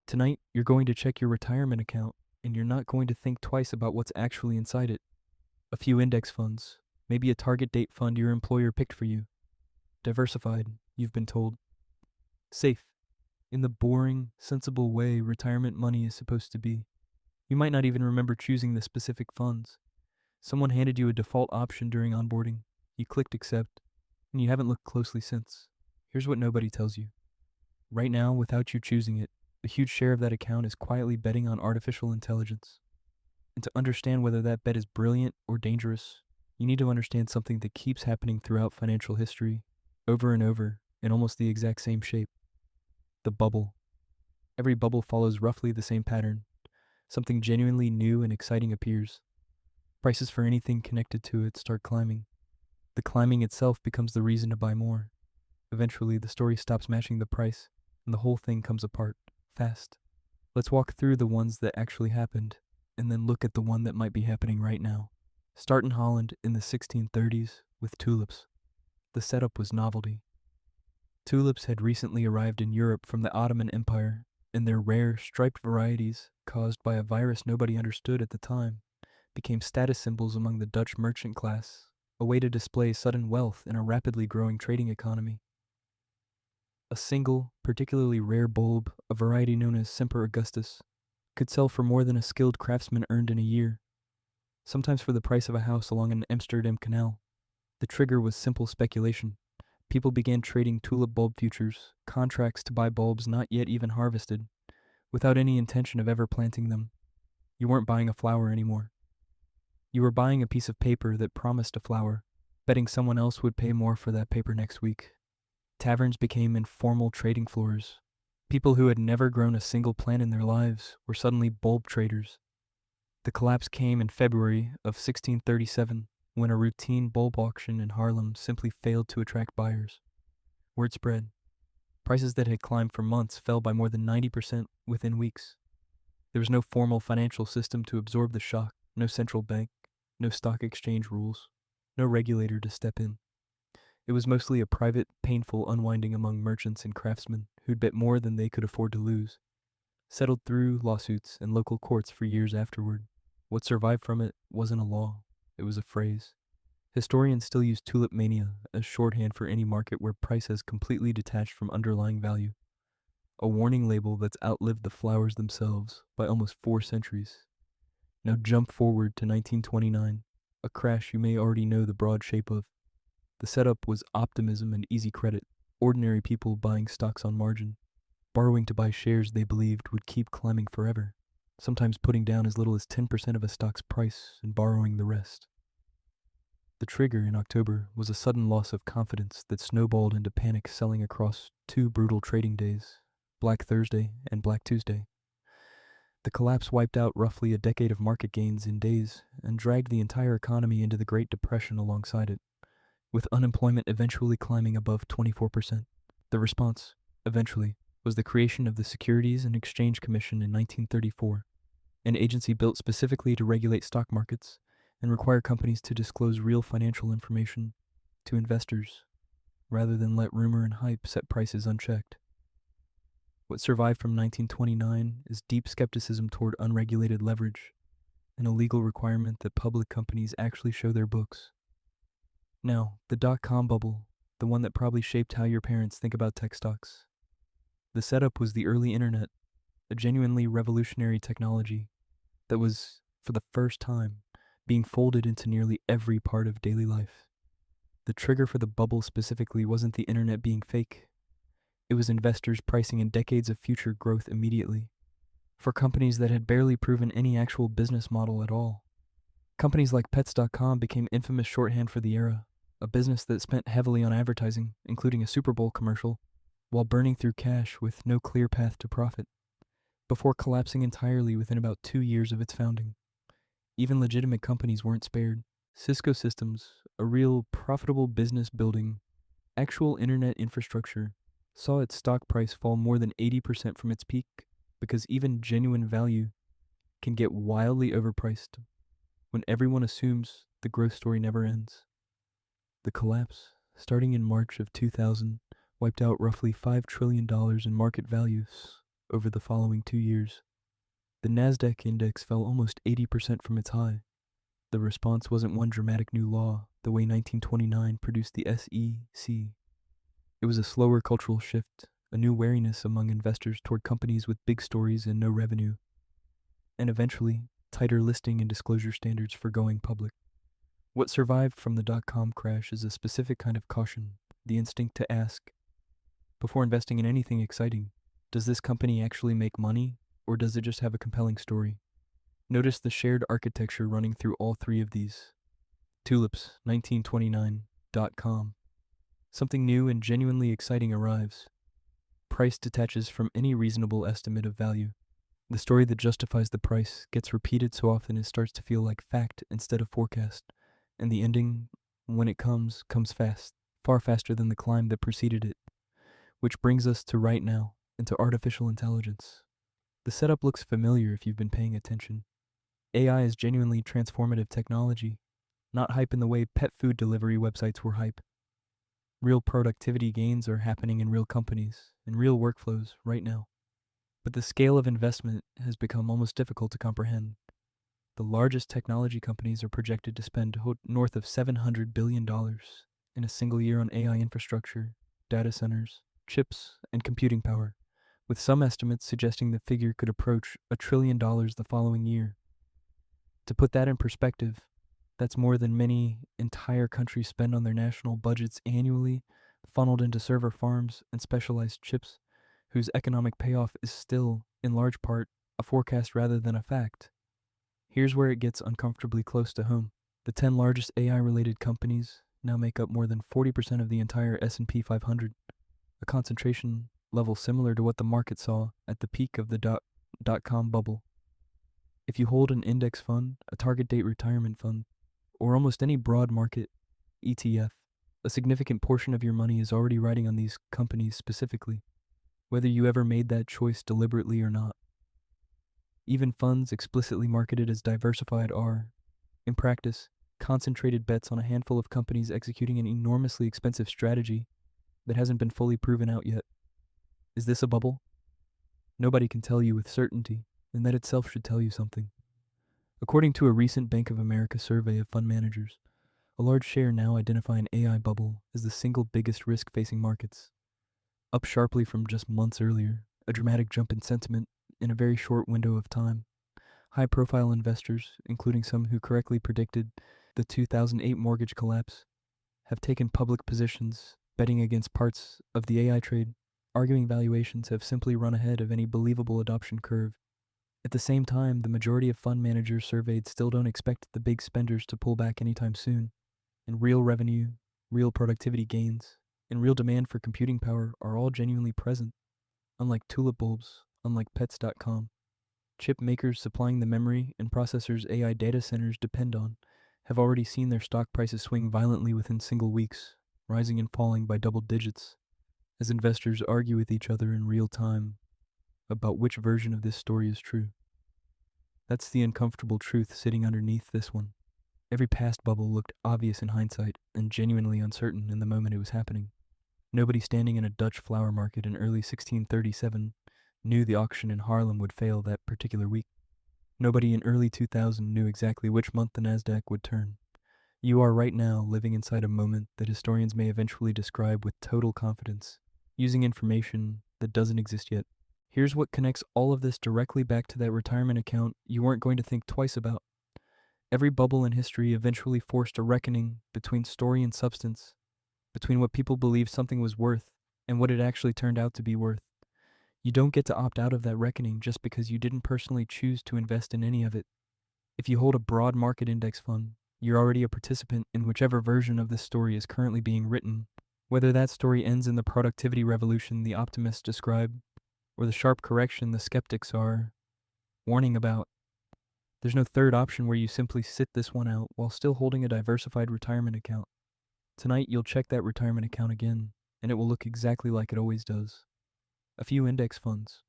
Tonight, you're going to check your retirement account, and you're not going to think twice about what's actually inside it. A few index funds, maybe a target date fund your employer picked for you. Diversified, you've been told. Safe, in the boring, sensible way retirement money is supposed to be. You might not even remember choosing the specific funds. Someone handed you a default option during onboarding. You clicked accept, and you haven't looked closely since. Here's what nobody tells you. Right now, without you choosing it, a huge share of that account is quietly betting on artificial intelligence. And to understand whether that bet is brilliant or dangerous, you need to understand something that keeps happening throughout financial history, over and over, in almost the exact same shape. The bubble. Every bubble follows roughly the same pattern. Something genuinely new and exciting appears. Prices for anything connected to it start climbing. The climbing itself becomes the reason to buy more. Eventually, the story stops matching the price, and the whole thing comes apart, fast. Let's walk through the ones that actually happened, and then look at the one that might be happening right now. Start in Holland in the 1630s with tulips. The setup was novelty. Tulips had recently arrived in Europe from the Ottoman Empire, and their rare, striped varieties, caused by a virus nobody understood at the time, became status symbols among the Dutch merchant class, a way to display sudden wealth in a rapidly growing trading economy. A single, particularly rare bulb, a variety known as Semper Augustus, could sell for more than a skilled craftsman earned in a year, sometimes for the price of a house along an Amsterdam canal. The trigger was simple speculation. People began trading tulip bulb futures, contracts to buy bulbs not yet even harvested, without any intention of ever planting them. You weren't buying a flower anymore. You were buying a piece of paper that promised a flower, betting someone else would pay more for that paper next week. Taverns became informal trading floors. People who had never grown a single plant in their lives were suddenly bulb traders. The collapse came in February of 1637, when a routine bulb auction in Haarlem simply failed to attract buyers. Word spread. Prices that had climbed for months fell by more than 90% within weeks. There was no formal financial system to absorb the shock, no central bank, no stock exchange rules, no regulator to step in. It was mostly a private, painful unwinding among merchants and craftsmen who'd bet more than they could afford to lose, settled through lawsuits and local courts for years afterward. What survived from it wasn't a law, it was a phrase. Historians still use tulip mania as shorthand for any market where price has completely detached from underlying value, a warning label that's outlived the flowers themselves by almost 4 centuries. Now jump forward to 1929, a crash you may already know the broad shape of. The setup was optimism and easy credit, ordinary people buying stocks on margin, borrowing to buy shares they believed would keep climbing forever, sometimes putting down as little as 10% of a stock's price and borrowing the rest. The trigger in October was a sudden loss of confidence that snowballed into panic selling across 2 brutal trading days, Black Thursday and Black Tuesday. The collapse wiped out roughly a decade of market gains in days and dragged the entire economy into the Great Depression alongside it, with unemployment eventually climbing above 24%. The response, eventually, was the creation of the Securities and Exchange Commission in 1934, an agency built specifically to regulate stock markets and require companies to disclose real financial information to investors, rather than let rumor and hype set prices unchecked. What survived from 1929 is deep skepticism toward unregulated leverage, and a legal requirement that public companies actually show their books. Now, the dot-com bubble, the one that probably shaped how your parents think about tech stocks. The setup was the early internet, a genuinely revolutionary technology that was, for the first time, being folded into nearly every part of daily life. The trigger for the bubble specifically wasn't the internet being fake. It was investors pricing in decades of future growth immediately, for companies that had barely proven any actual business model at all. Companies like Pets.com became infamous shorthand for the era, a business that spent heavily on advertising, including a Super Bowl commercial, while burning through cash with no clear path to profit, before collapsing entirely within about 2 years of its founding. Even legitimate companies weren't spared. Cisco Systems, a real profitable business building actual internet infrastructure, saw its stock price fall more than 80% from its peak because even genuine value can get wildly overpriced when everyone assumes the growth story never ends. The collapse, starting in March of 2000, wiped out roughly $5 trillion in market values, over the following 2 years. The Nasdaq index fell almost 80% from its high. The response wasn't one dramatic new law, the way 1929 produced the SEC. It was a slower cultural shift, a new wariness among investors toward companies with big stories and no revenue, and eventually, tighter listing and disclosure standards for going public. What survived from the dot-com crash is a specific kind of caution, the instinct to ask, before investing in anything exciting, does this company actually make money, or does it just have a compelling story? Notice the shared architecture running through all three of these. Tulips, 1929.com. Something new and genuinely exciting arrives. Price detaches from any reasonable estimate of value. The story that justifies the price gets repeated so often it starts to feel like fact instead of forecast, and the ending, when it comes fast, far faster than the climb that preceded it. Which brings us to right now, into artificial intelligence. The setup looks familiar if you've been paying attention. AI is genuinely transformative technology, not hype in the way pet food delivery websites were hype. Real productivity gains are happening in real companies, in real workflows right now. But the scale of investment has become almost difficult to comprehend. The largest technology companies are projected to spend north of $700 billion in a single year on AI infrastructure, data centers, chips, and computing power, with some estimates suggesting the figure could approach $1 trillion the following year. To put that in perspective, that's more than many entire countries spend on their national budgets annually, funneled into server farms and specialized chips, whose economic payoff is still, in large part, a forecast rather than a fact. Here's where it gets uncomfortably close to home. The 10 largest AI-related companies now make up more than 40% of the entire S&P 500, a concentration level similar to what the market saw at the peak of the dot-com bubble. If you hold an index fund, a target date retirement fund, or almost any broad market ETF, a significant portion of your money is already riding on these companies specifically, whether you ever made that choice deliberately or not. Even funds explicitly marketed as diversified are, in practice, concentrated bets on a handful of companies executing an enormously expensive strategy that hasn't been fully proven out yet. Is this a bubble? Nobody can tell you with certainty, and that itself should tell you something. According to a recent Bank of America survey of fund managers, a large share now identify an AI bubble as the single biggest risk facing markets. Up sharply from just months earlier, a dramatic jump in sentiment in a very short window of time. High-profile investors, including some who correctly predicted the 2008 mortgage collapse, have taken public positions betting against parts of the AI trade, arguing valuations have simply run ahead of any believable adoption curve. At the same time, the majority of fund managers surveyed still don't expect the big spenders to pull back anytime soon, and real revenue, real productivity gains, and real demand for computing power are all genuinely present. Unlike tulip bulbs, unlike pets.com, chip makers supplying the memory and processors AI data centers depend on have already seen their stock prices swing violently within single weeks, rising and falling by double digits, as investors argue with each other in real time about which version of this story is true. That's the uncomfortable truth sitting underneath this one. Every past bubble looked obvious in hindsight and genuinely uncertain in the moment it was happening. Nobody standing in a Dutch flower market in early 1637 knew the auction in Haarlem would fail that particular week. Nobody in early 2000 knew exactly which month the Nasdaq would turn. You are right now living inside a moment that historians may eventually describe with total confidence, using information that doesn't exist yet. Here's what connects all of this directly back to that retirement account you weren't going to think twice about. Every bubble in history eventually forced a reckoning between story and substance, between what people believed something was worth and what it actually turned out to be worth. You don't get to opt out of that reckoning just because you didn't personally choose to invest in any of it. If you hold a broad market index fund, you're already a participant in whichever version of this story is currently being written, whether that story ends in the productivity revolution the optimists describe, or the sharp correction the skeptics are warning about. There's no third option where you simply sit this one out while still holding a diversified retirement account. Tonight you'll check that retirement account again, and it will look exactly like it always does. A few index funds.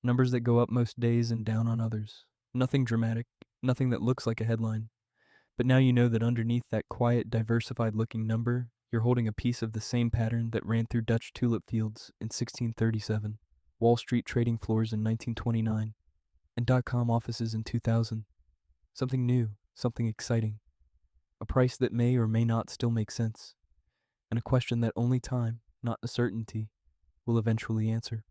Numbers that go up most days and down on others. Nothing dramatic, nothing that looks like a headline. But now you know that underneath that quiet, diversified-looking number, you're holding a piece of the same pattern that ran through Dutch tulip fields in 1637. Wall Street trading floors in 1929, and .com offices in 2000. Something new, something exciting. A price that may or may not still make sense, and a question that only time, not a certainty, will eventually answer.